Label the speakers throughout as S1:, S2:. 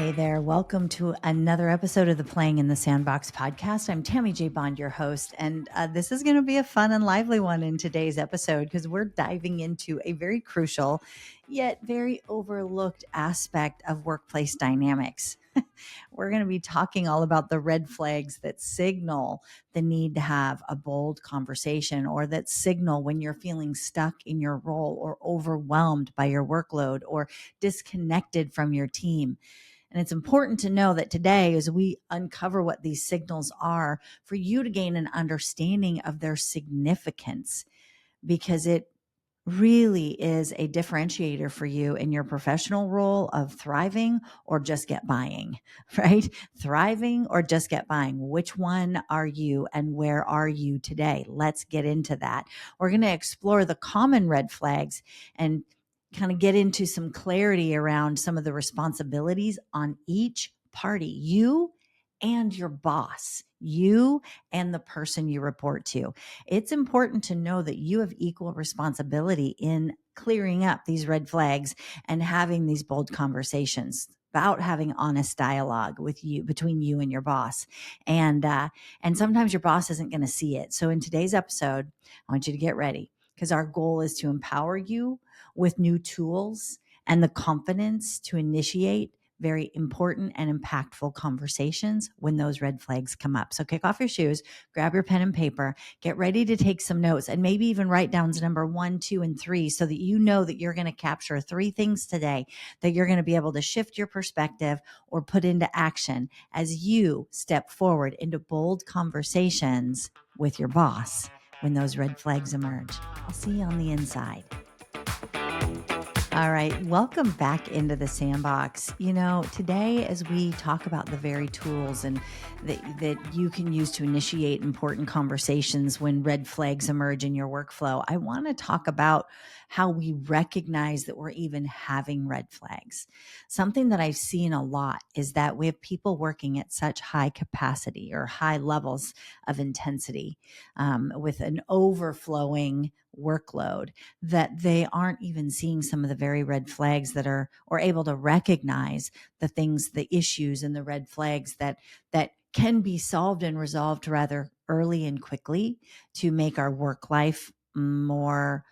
S1: Hey there. Welcome to another episode of the Playing in the Sandbox podcast. I'm Tammy J. Bond, your host, and this is going to be a fun and lively one in today's episode because we're diving into a very crucial yet very overlooked aspect of workplace dynamics. We're going to be talking all about the red flags that signal the need to have a bold conversation or that signal when you're feeling stuck in your role or overwhelmed by your workload or disconnected from your team. And it's important to know that today, as we uncover what these signals are, for you to gain an understanding of their significance, because it really is a differentiator for you in your professional role of thriving or just get buying, right? Thriving or just get buying. Which one are you and where are you today? Let's get into that. We're going to explore the common red flags and kind of get into some clarity around some of the responsibilities on each party, you and your boss, you and the person you report to. It's important to know that you have equal responsibility in clearing up these red flags and having these bold conversations about having honest dialogue with you between you and your boss. And sometimes your boss isn't going to see it. So in today's episode, I want you to get ready because our goal is to empower you with new tools and the confidence to initiate very important and impactful conversations when those red flags come up. So kick off your shoes, grab your pen and paper, get ready to take some notes, and maybe even write down number 1, 2, and 3 so that you know that you're going to capture 3 things today that you're going to be able to shift your perspective or put into action as you step forward into bold conversations with your boss when those red flags emerge. I'll see you on the inside. All right, welcome back into the sandbox. You know, today as we talk about the very tools and that you can use to initiate important conversations when red flags emerge in your workflow, I want to talk about how we recognize that we're even having red flags. Something that I've seen a lot is that we have people working at such high capacity or high levels of intensity with an overflowing workload that they aren't even seeing some of the very red flags that are, or able to recognize the things, the issues and the red flags that can be solved and resolved rather early and quickly to make our work life more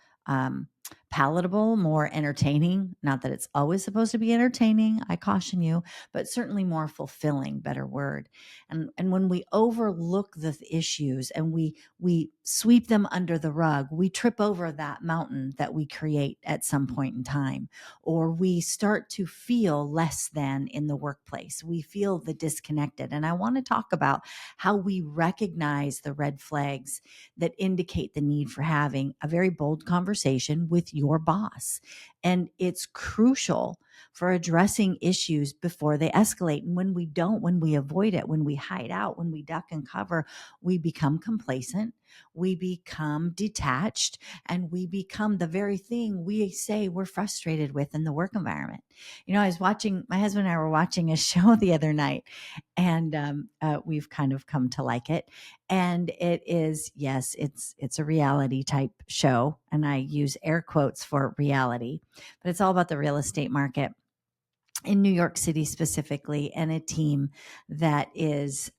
S1: palatable, more entertaining. Not that it's always supposed to be entertaining, I caution you, but certainly more fulfilling, better word. And when we overlook the issues and we sweep them under the rug, we trip over that mountain that we create at some point in time, or we start to feel less than in the workplace. We feel the disconnected. And I want to talk about how we recognize the red flags that indicate the need for having a very bold conversation with your boss. And it's crucial for addressing issues before they escalate. And when we don't, when we avoid it, when we hide out, when we duck and cover, we become complacent, we become detached, and we become the very thing we say we're frustrated with in the work environment. You know, my husband and I were watching a show the other night, and we've kind of come to like it. And it is, yes, it's a reality type show. And I use air quotes for reality, but it's all about the real estate market in New York City specifically, and a team that is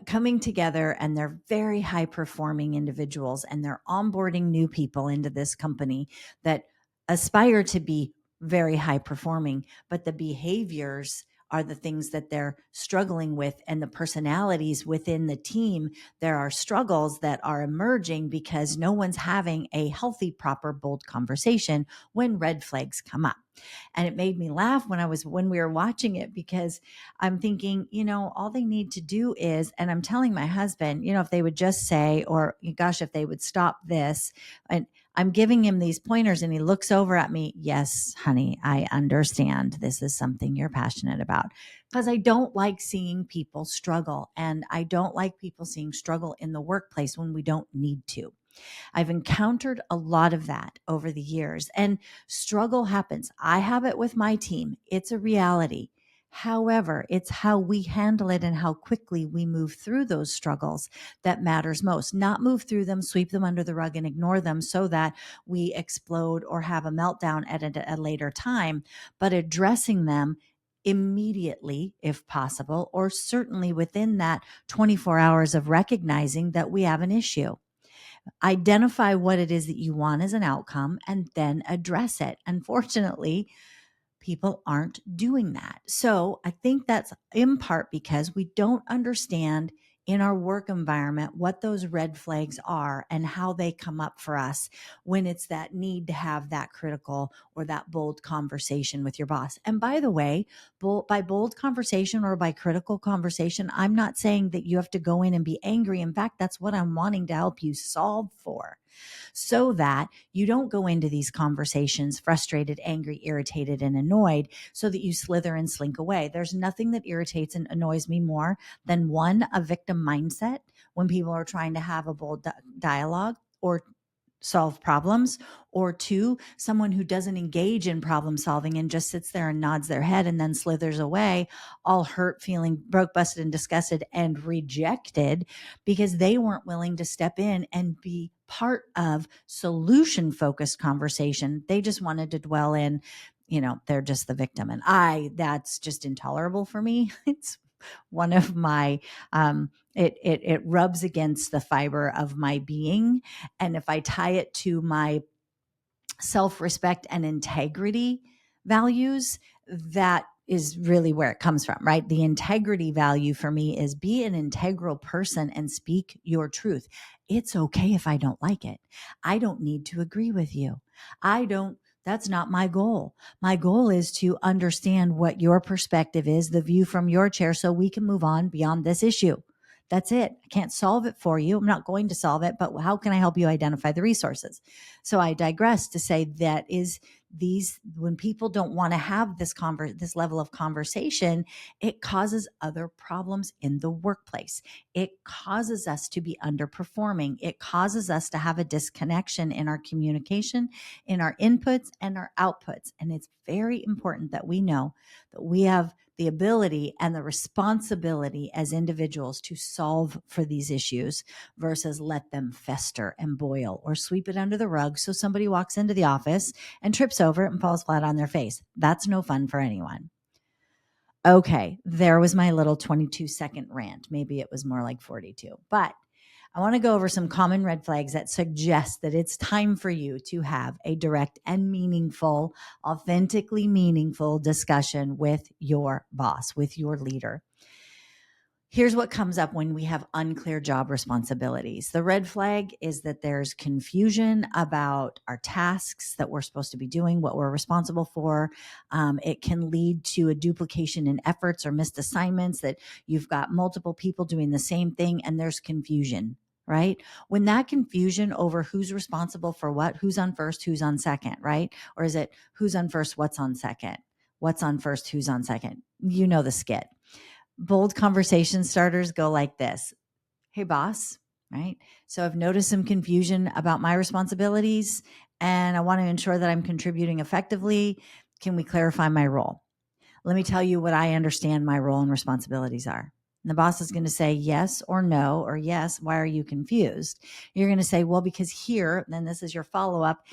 S1: coming together, and they're very high performing individuals, and they're onboarding new people into this company that aspire to be very high performing, but the behaviors are the things that they're struggling with, and the personalities within the team. There are struggles that are emerging because no one's having a healthy, proper, bold conversation when red flags come up. And it made me laugh when we were watching it, because I'm thinking, you know, all they need to do is, and I'm telling my husband, you know, if they would just say, or gosh, if they would stop this, and I'm giving him these pointers and he looks over at me. Yes, honey, I understand. This is something you're passionate about, because I don't like seeing people struggle, and I don't like people seeing struggle in the workplace when we don't need to. I've encountered a lot of that over the years, and struggle happens. I have it with my team. It's a reality. However, it's how we handle it and how quickly we move through those struggles that matters most. Not move through them, sweep them under the rug and ignore them so that we explode or have a meltdown at a later time, but addressing them immediately, if possible, or certainly within that 24 hours of recognizing that we have an issue. Identify what it is that you want as an outcome and then address it. Unfortunately, people aren't doing that. So I think that's in part because we don't understand in our work environment what those red flags are and how they come up for us when it's that need to have that critical or that bold conversation with your boss. And by the way, by bold conversation or by critical conversation, I'm not saying that you have to go in and be angry. In fact, that's what I'm wanting to help you solve for, so that you don't go into these conversations frustrated, angry, irritated, and annoyed, so that you slither and slink away. There's nothing that irritates and annoys me more than, one, a victim mindset when people are trying to have a bold dialogue or solve problems, or two, someone who doesn't engage in problem solving and just sits there and nods their head and then slithers away, all hurt, feeling broke, busted, and disgusted and rejected because they weren't willing to step in and be part of solution focused conversation. They just wanted to dwell in, they're just the victim. And that's just intolerable for me. It's one of my, it rubs against the fiber of my being. And if I tie it to my self-respect and integrity values, that is really where it comes from, right? The integrity value for me is be an integral person and speak your truth. It's okay if I don't like it. I don't need to agree with you. That's not my goal. My goal is to understand what your perspective is, the view from your chair, so we can move on beyond this issue. That's it. I can't solve it for you. I'm not going to solve it, but how can I help you identify the resources? So I digress to say that is when people don't want to have this level of conversation, it causes other problems in the workplace. It causes us to be underperforming. It causes us to have a disconnection in our communication, in our inputs and our outputs. And it's very important that we know that we have the ability and the responsibility as individuals to solve for these issues versus let them fester and boil or sweep it under the rug so somebody walks into the office and trips over it and falls flat on their face. That's no fun for anyone. Okay, there was my little 22-second rant. Maybe it was more like 42. But I want to go over some common red flags that suggest that it's time for you to have a direct and meaningful, authentically meaningful discussion with your boss, with your leader. Here's what comes up when we have unclear job responsibilities. The red flag is that there's confusion about our tasks that we're supposed to be doing, what we're responsible for. It can lead to a duplication in efforts or missed assignments, that you've got multiple people doing the same thing and there's confusion, right? When that confusion over who's responsible for what, who's on first, who's on second, right? Or is it who's on first, what's on second? What's on first, who's on second? You know the skit. Bold conversation starters go like this. Hey, boss, right? So I've noticed some confusion about my responsibilities and I want to ensure that I'm contributing effectively. Can we clarify my role? Let me tell you what I understand my role and responsibilities are. And the boss is going to say yes or no, or yes, why are you confused? You're going to say, well, because here, then this is your follow up,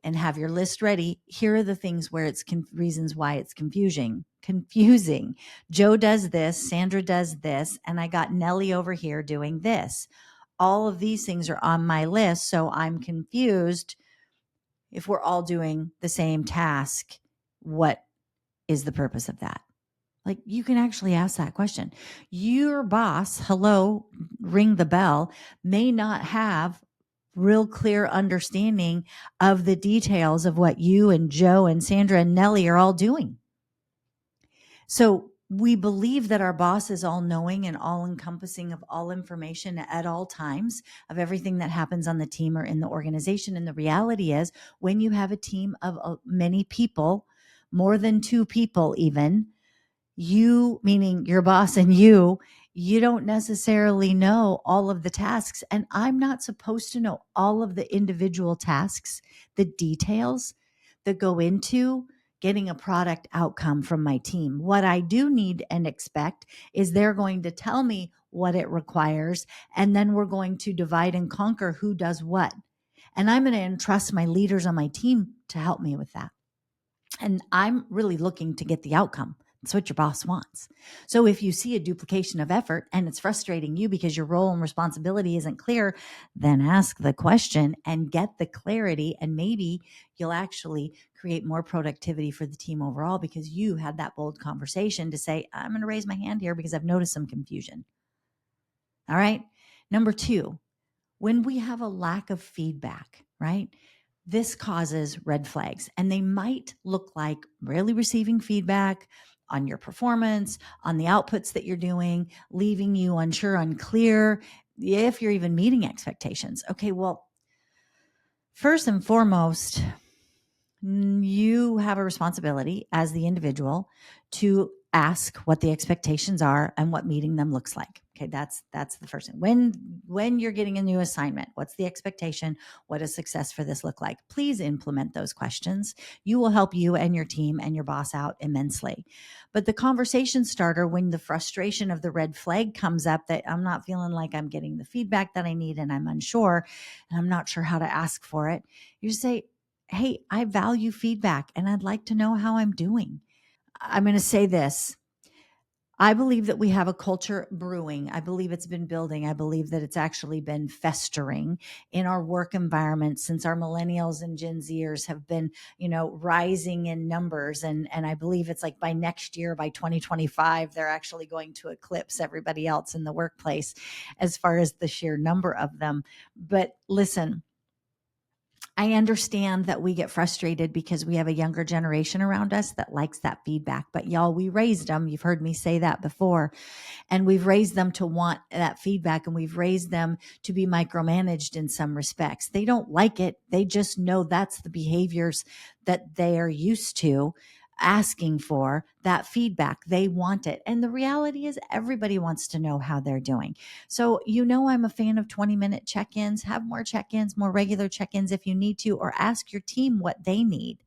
S1: and have your list ready. Here are the things where it's reasons why it's confusing. Joe does this, Sandra does this, and I got Nellie over here doing this. All of these things are on my list, so I'm confused. If we're all doing the same task, what is the purpose of that? Like, you can actually ask that question. Your boss, hello, ring the bell, may not have real clear understanding of the details of what you and Joe and Sandra and Nellie are all doing. So we believe that our boss is all knowing and all encompassing of all information at all times of everything that happens on the team or in the organization. And the reality is, when you have a team of many people, more than two people even, you, meaning your boss and you don't necessarily know all of the tasks. And I'm not supposed to know all of the individual tasks, the details that go into getting a product outcome from my team. What I do need and expect is they're going to tell me what it requires, and then we're going to divide and conquer who does what. And I'm going to entrust my leaders on my team to help me with that. And I'm really looking to get the outcome. It's what your boss wants. So if you see a duplication of effort and it's frustrating you because your role and responsibility isn't clear, then ask the question and get the clarity. And maybe you'll actually create more productivity for the team overall because you had that bold conversation to say, I'm going to raise my hand here because I've noticed some confusion. All right. Number two, when we have a lack of feedback, right? This causes red flags, and they might look like really receiving feedback on your performance, on the outputs that you're doing, leaving you unsure, unclear, if you're even meeting expectations. Okay, well, first and foremost, you have a responsibility as the individual to ask what the expectations are and what meeting them looks like. Okay, that's the first thing. When you're getting a new assignment, what's the expectation? What does success for this look like? Please implement those questions. You will help you and your team and your boss out immensely. But the conversation starter, when the frustration of the red flag comes up that I'm not feeling like I'm getting the feedback that I need and I'm unsure and I'm not sure how to ask for it, you say, hey, I value feedback and I'd like to know how I'm doing. I'm going to say this. I believe that we have a culture brewing. I believe it's been building. I believe that it's actually been festering in our work environment since our millennials and Gen Zers have been, rising in numbers. And I believe it's like by next year, by 2025, they're actually going to eclipse everybody else in the workplace as far as the sheer number of them. But listen, I understand that we get frustrated because we have a younger generation around us that likes that feedback. But y'all, we raised them. You've heard me say that before. And we've raised them to want that feedback, and we've raised them to be micromanaged in some respects. They don't like it. They just know that's the behaviors that they are used to asking for, that feedback. They want it. And the reality is everybody wants to know how they're doing. So, I'm a fan of 20-minute check-ins. Have more check-ins, more regular check-ins if you need to, or ask your team what they need.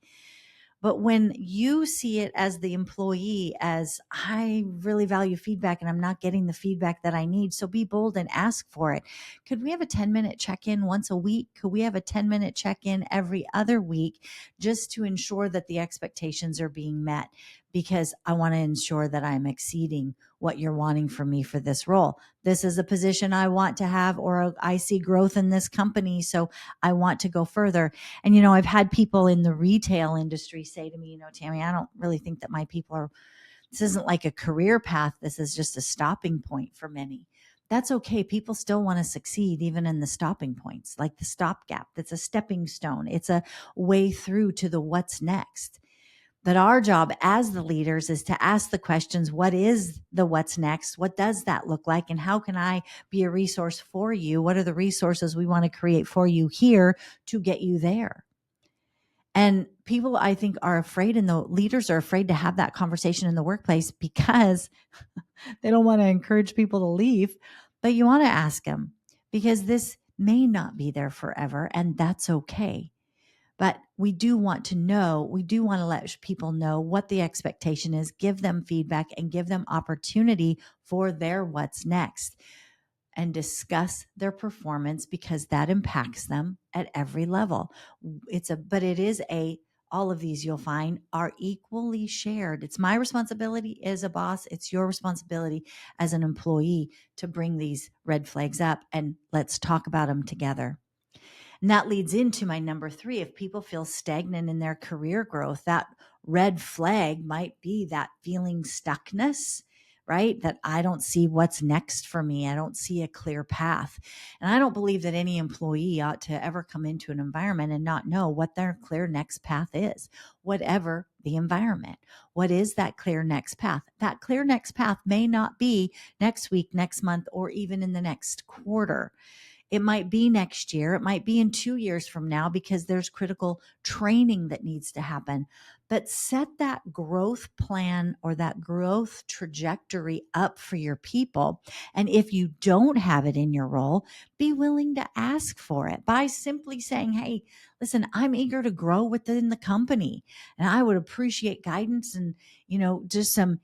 S1: But when you see it as the employee, as I really value feedback and I'm not getting the feedback that I need, so be bold and ask for it. Could we have a 10-minute check-in once a week? Could we have a 10-minute check-in every other week just to ensure that the expectations are being met? Because I want to ensure that I'm exceeding what you're wanting from me for this role. This is a position I want to have, or I see growth in this company, so I want to go further. And, I've had people in the retail industry say to me, Tammy, I don't really think that my people this isn't like a career path. This is just a stopping point for many. That's okay. People still want to succeed even in the stopping points, like the stopgap. That's a stepping stone. It's a way through to the what's next. But our job as the leaders is to ask the questions, what is the what's next? What does that look like? And how can I be a resource for you? What are the resources we want to create for you here to get you there? And people, I think, are afraid, and the leaders are afraid to have that conversation in the workplace because they don't want to encourage people to leave. But you want to ask them because this may not be there forever, and that's okay. But we do want to know, we do want to let people know what the expectation is, give them feedback, and give them opportunity for their what's next, and discuss their performance because that impacts them at every level. But it is all of these you'll find are equally shared. It's my responsibility as a boss. It's your responsibility as an employee to bring these red flags up, and let's talk about them together. And that leads into my number 3. If people feel stagnant in their career growth, that red flag might be that feeling stuckness, right? That I don't see what's next for me. I don't see a clear path. And I don't believe that any employee ought to ever come into an environment and not know what their clear next path is, whatever the environment. What is that clear next path? That clear next path may not be next week, next month, or even in the next quarter. It might be next year. It might be in 2 years from now because there's critical training that needs to happen. But set that growth plan or that growth trajectory up for your people. And if you don't have it in your role, be willing to ask for it by simply saying, hey, listen, I'm eager to grow within the company and I would appreciate guidance and, just some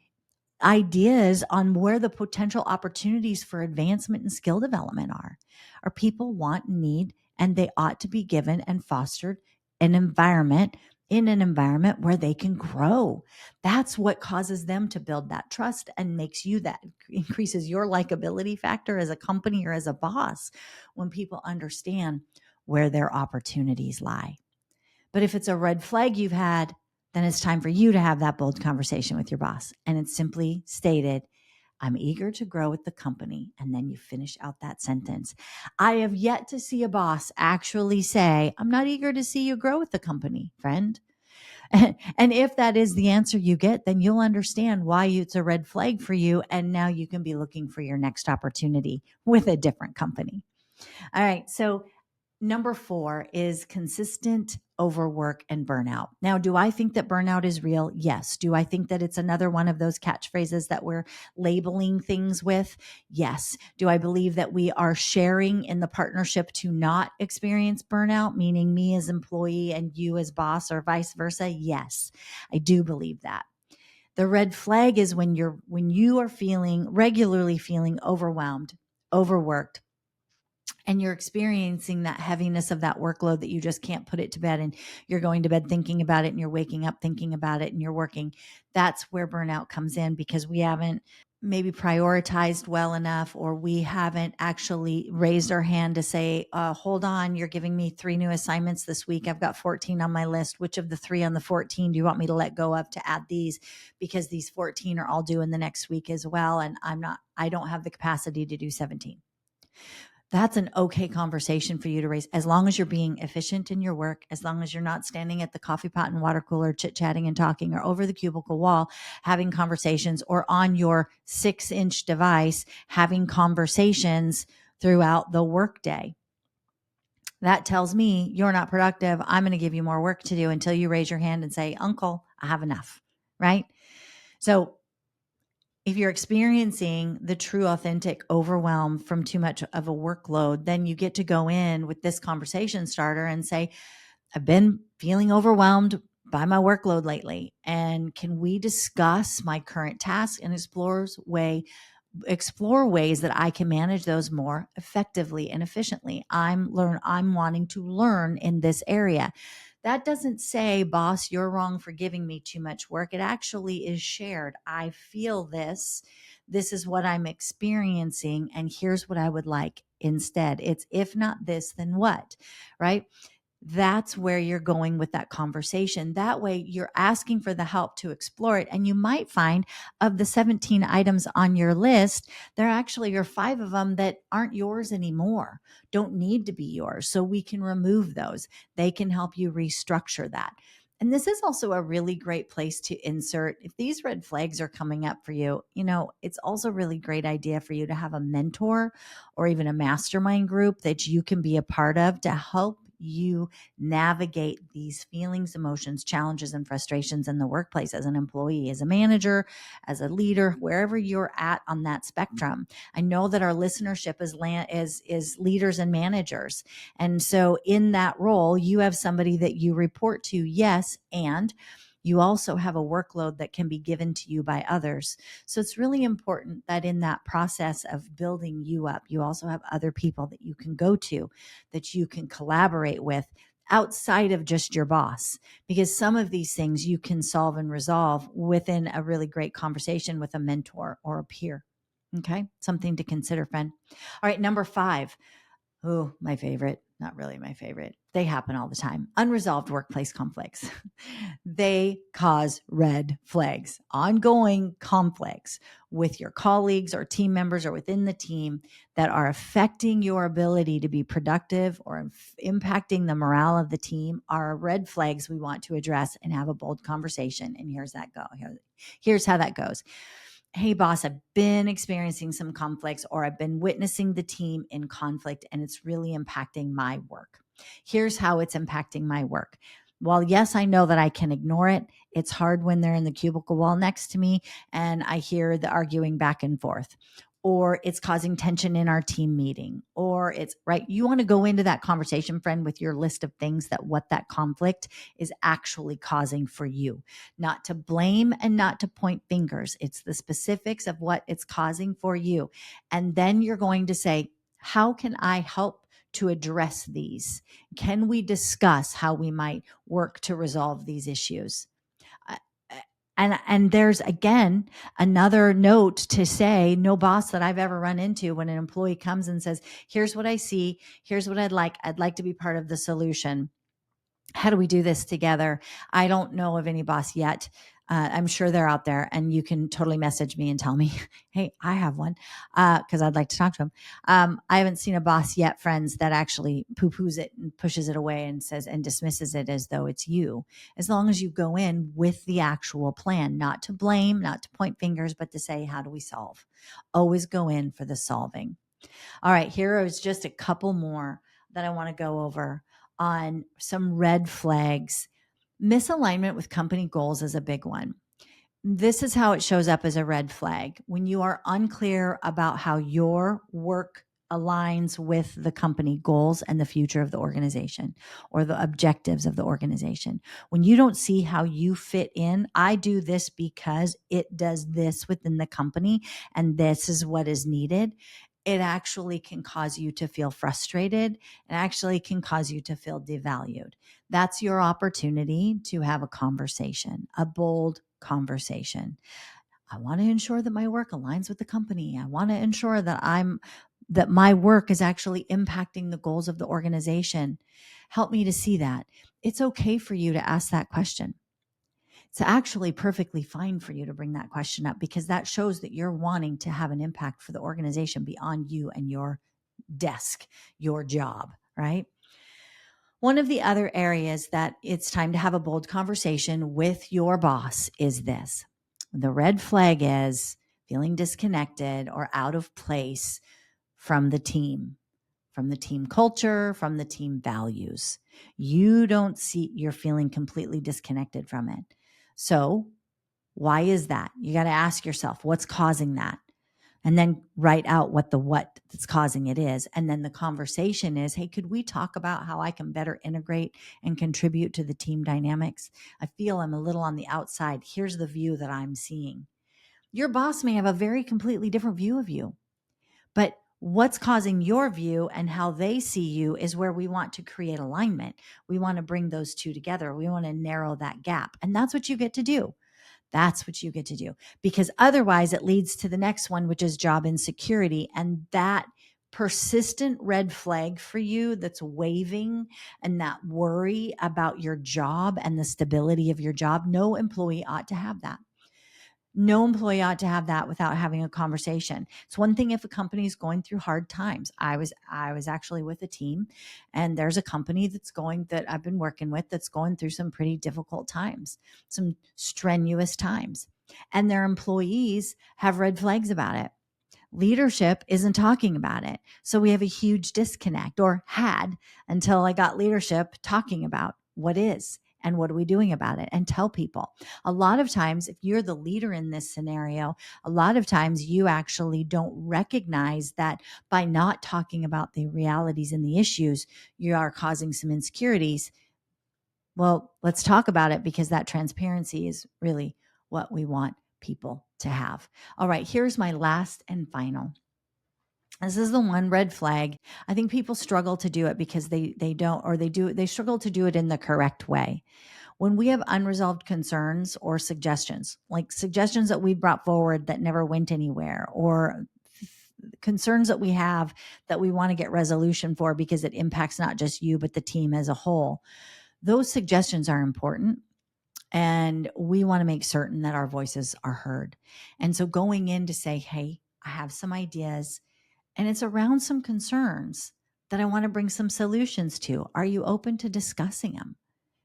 S1: ideas on where the potential opportunities for advancement and skill development are. Our people want, need, and they ought to be given and fostered an environment in an environment where they can grow. That's what causes them to build that trust and makes you that increases your likability factor as a company or as a boss when people understand where their opportunities lie. But if it's a red flag you've had, then it's time for you to have that bold conversation with your boss. And it's simply stated, I'm eager to grow with the company. And then you finish out that sentence. I have yet to see a boss actually say, I'm not eager to see you grow with the company, friend. And if that is the answer you get, then you'll understand why it's a red flag for you. And now you can be looking for your next opportunity with a different company. All right. So number 4 is consistent overwork and burnout. Now, do I think that burnout is real? Yes. Do I think that it's another one of those catchphrases that we're labeling things with? Yes. Do I believe that we are sharing in the partnership to not experience burnout, meaning me as employee and you as boss or vice versa? Yes. I do believe that. The red flag is when you are regularly feeling overwhelmed, overworked, and you're experiencing that heaviness of that workload that you just can't put it to bed, and you're going to bed thinking about it and you're waking up thinking about it and you're working. That's where burnout comes in, because we haven't maybe prioritized well enough, or we haven't actually raised our hand to say, hold on, you're giving me 3 new assignments this week. I've got 14 on my list. Which of the 3 on the 14 do you want me to let go of to add these? Because these 14 are all due in the next week as well. And I don't have the capacity to do 17. That's an okay conversation for you to raise, as long as you're being efficient in your work, as long as you're not standing at the coffee pot and water cooler chit-chatting and talking, or over the cubicle wall having conversations, or on your 6-inch device having conversations throughout the workday. That tells me you're not productive. I'm going to give you more work to do until you raise your hand and say, Uncle, I have enough, right? So if you're experiencing the true, authentic overwhelm from too much of a workload, then you get to go in with this conversation starter and say, I've been feeling overwhelmed by my workload lately. And can we discuss my current task and explore ways that I can manage those more effectively and efficiently? I'm wanting to learn in this area. That doesn't say, boss, you're wrong for giving me too much work. It actually is shared. I feel this. This is what I'm experiencing. And here's what I would like instead. It's, if not this, then what? Right? That's where you're going with that conversation. That way you're asking for the help to explore it. And you might find, of the 17 items on your list, there actually are 5 of them that aren't yours anymore, don't need to be yours. So we can remove those. They can help you restructure that. And this is also a really great place to insert, if these red flags are coming up for you, it's also a really great idea for you to have a mentor or even a mastermind group that you can be a part of to help you navigate these feelings, emotions, challenges, and frustrations in the workplace as an employee, as a manager, as a leader, wherever you're at on that spectrum. I know that our listenership is leaders and managers. And so in that role, you have somebody that you report to, yes, and you also have a workload that can be given to you by others. So it's really important that in that process of building you up, you also have other people that you can go to, that you can collaborate with outside of just your boss, because some of these things you can solve and resolve within a really great conversation with a mentor or a peer. Okay. Something to consider, friend. All right. Number 5. Oh, my favorite. Not really my favorite. They happen all the time. Unresolved workplace conflicts. They cause red flags, ongoing conflicts with your colleagues or team members or within the team that are affecting your ability to be productive or impacting the morale of the team are red flags we want to address and have a bold conversation. And here's how that goes. Hey, boss, I've been experiencing some conflicts, or I've been witnessing the team in conflict, and it's really impacting my work. Here's how it's impacting my work. While, yes, I know that I can ignore it, it's hard when they're in the cubicle wall next to me and I hear the arguing back and forth, or it's causing tension in our team meeting, or it's right. You want to go into that conversation, friend, with your list of things what that conflict is actually causing for you. Not to blame and not to point fingers. It's the specifics of what it's causing for you. And then you're going to say, how can I help to address these? Can we discuss how we might work to resolve these issues? Uh, and there's again another note to say, no boss that I've ever run into when an employee comes and says, here's what I see, here's what I'd like to be part of the solution. How do we do this together? I don't know of any boss yet. I'm sure they're out there, and you can totally message me and tell me, hey, I have one, because I'd like to talk to them. I haven't seen a boss yet, friends, that actually poo-poos it and pushes it away and says and dismisses it as though it's you. As long as you go in with the actual plan, not to blame, not to point fingers, but to say, how do we solve? Always go in for the solving. All right, here is just a couple more that I want to go over on some red flags. Misalignment with company goals is a big one. This is how it shows up as a red flag. When you are unclear about how your work aligns with the company goals and the future of the organization or the objectives of the organization. When you don't see how you fit in, I do this because it does this within the company and this is what is needed. It actually can cause you to feel frustrated. It actually can cause you to feel devalued. That's your opportunity to have a conversation, a bold conversation. I want to ensure that my work aligns with the company. I want to ensure that my work is actually impacting the goals of the organization. Help me to see that. It's okay for you to ask that question. It's actually perfectly fine for you to bring that question up because that shows that you're wanting to have an impact for the organization beyond you and your desk, your job, right? One of the other areas that it's time to have a bold conversation with your boss is this. The red flag is feeling disconnected or out of place from the team culture, from the team values. You're feeling completely disconnected from it. So, why is that? You got to ask yourself, what's causing that? And then write out what that's causing it is. And then the conversation is, hey, could we talk about how I can better integrate and contribute to the team dynamics? I feel I'm a little on the outside. Here's the view that I'm seeing. Your boss may have a very completely different view of you, but what's causing your view and how they see you is where we want to create alignment. We want to bring those two together. We want to narrow that gap. And that's what you get to do. That's what you get to do, because otherwise it leads to the next one, which is job insecurity. And that persistent red flag for you that's waving and that worry about your job and the stability of your job. No employee ought to have that. No employee ought to have that without having a conversation. It's one thing if a company is going through hard times. I was actually with a team, and there's a company that I've been working with that's going through some pretty difficult times, some strenuous times, and their employees have red flags about it. Leadership isn't talking about it. So we have a huge disconnect, or had, until I got leadership talking about what is and what are we doing about it, and tell people. A lot of times, if you're the leader in this scenario, a lot of times you actually don't recognize that by not talking about the realities and the issues, you are causing some insecurities. Well, let's talk about it, because that transparency is really what we want people to have. All right, here's my last and final. This is the one red flag. I think people struggle to do it because they don't, or they struggle to do it in the correct way. When we have unresolved concerns or suggestions, like suggestions that we brought forward that never went anywhere, or concerns that we have that we want to get resolution for because it impacts not just you, but the team as a whole, those suggestions are important. And we want to make certain that our voices are heard. And so going in to say, hey, I have some ideas, and it's around some concerns that I want to bring some solutions to. Are you open to discussing them?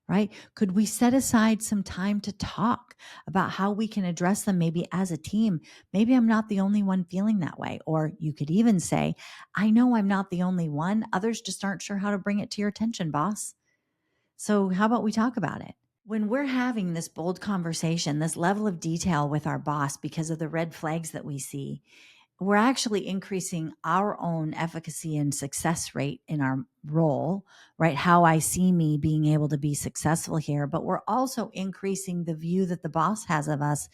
S1: Right? Could we set aside some time to talk about how we can address them, maybe as a team? Maybe I'm not the only one feeling that way. Or you could even say, I know I'm not the only one. Others just aren't sure how to bring it to your attention, boss. So how about we talk about it? When we're having this bold conversation, this level of detail with our boss because of the red flags that we see, we're actually increasing our own efficacy and success rate in our role, right? How I see me being able to be successful here, but we're also increasing the view that the boss has of us,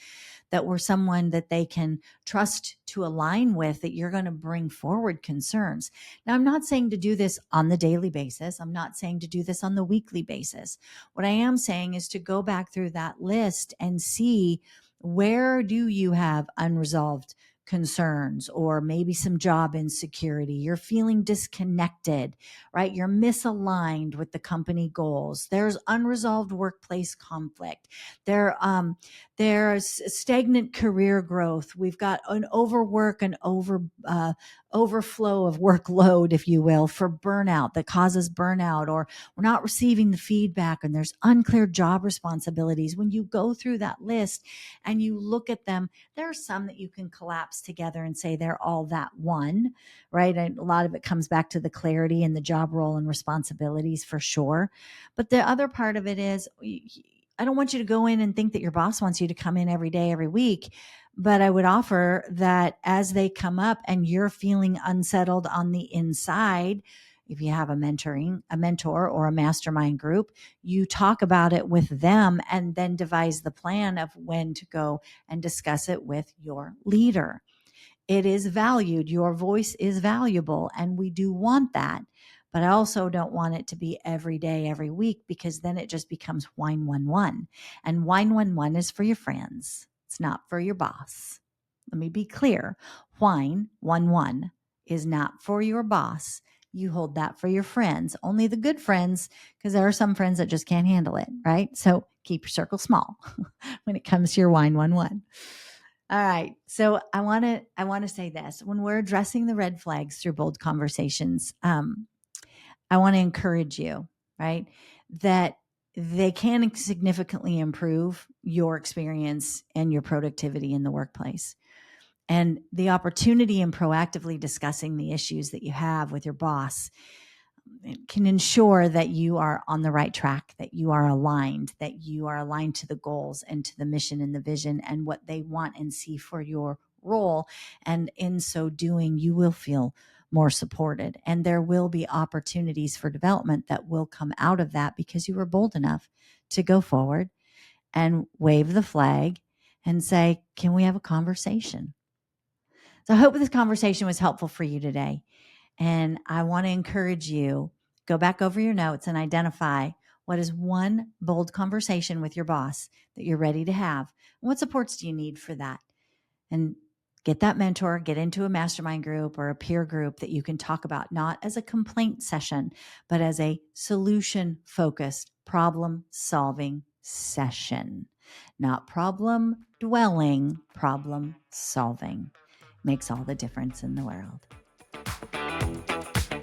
S1: that we're someone that they can trust to align with, that you're going to bring forward concerns. Now, I'm not saying to do this on the daily basis. I'm not saying to do this on the weekly basis. What I am saying is to go back through that list and see, where do you have unresolved concerns, or maybe some job insecurity? You're feeling disconnected, right? You're misaligned with the company goals. There's unresolved workplace conflict. There's stagnant career growth. We've got an overwork and overflow of workload, if you will, for burnout, that causes burnout, or we're not receiving the feedback, and there's unclear job responsibilities. When you go through that list and you look at them, there are some that you can collapse together and say they're all that one, right? And a lot of it comes back to the clarity and the job role and responsibilities, for sure. But the other part of it is, I don't want you to go in and think that your boss wants you to come in every day, every week. But I would offer that as they come up and you're feeling unsettled on the inside, if you have a mentor or a mastermind group, you talk about it with them and then devise the plan of when to go and discuss it with your leader. It is valued. Your voice is valuable, and we do want that. But I also don't want it to be every day, every week, because then it just becomes whine 1-1. And whine 1-1 is for your friends. It's not for your boss. Let me be clear. Whine 1-1 is not for your boss. You hold that for your friends, only the good friends, because there are some friends that just can't handle it, right? So keep your circle small when it comes to your whine 1-1. All right. So I want to say this: when we're addressing the red flags through bold conversations, I want to encourage you, right, that they can significantly improve your experience and your productivity in the workplace. And the opportunity in proactively discussing the issues that you have with your boss, it can ensure that you are on the right track, that you are aligned to the goals and to the mission and the vision and what they want and see for your role. And in so doing, you will feel more supported, and there will be opportunities for development that will come out of that, because you were bold enough to go forward and wave the flag and say, can we have a conversation? So I hope this conversation was helpful for you today. And I want to encourage you, go back over your notes and identify what is one bold conversation with your boss that you're ready to have. What supports do you need for that? And get that mentor, get into a mastermind group or a peer group that you can talk about, not as a complaint session, but as a solution-focused, problem-solving session. Not problem dwelling, problem solving. Makes all the difference in the world.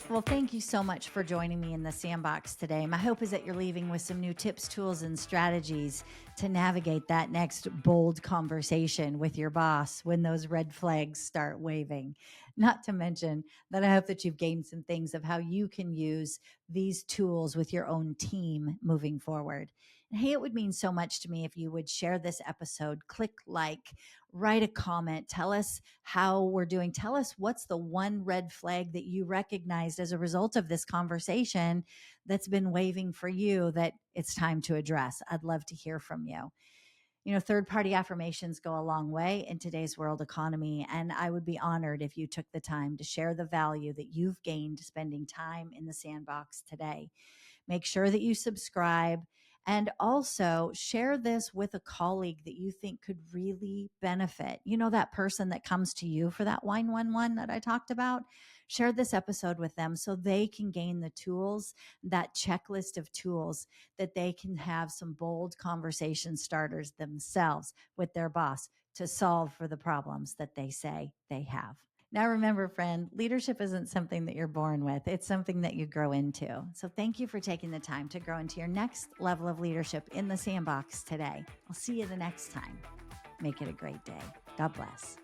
S1: Well, thank you so much for joining me in the sandbox today. My hope is that you're leaving with some new tips, tools, and strategies to navigate that next bold conversation with your boss when those red flags start waving. Not to mention that I hope that you've gained some things of how you can use these tools with your own team moving forward. And hey, it would mean so much to me if you would share this episode, click like, write a comment, tell us how we're doing. Tell us what's the one red flag that you recognized as a result of this conversation that's been waving for you that it's time to address. I'd love to hear from you. You know, third-party affirmations go a long way in today's world economy, and I would be honored if you took the time to share the value that you've gained spending time in the sandbox today. Make sure that you subscribe, and also share this with a colleague that you think could really benefit. You know, that person that comes to you for that wine 1-1 that I talked about? Share this episode with them so they can gain the tools, that checklist of tools that they can have some bold conversation starters themselves with their boss to solve for the problems that they say they have. Now, remember, friend, leadership isn't something that you're born with. It's something that you grow into. So thank you for taking the time to grow into your next level of leadership in the sandbox today. I'll see you the next time. Make it a great day. God bless.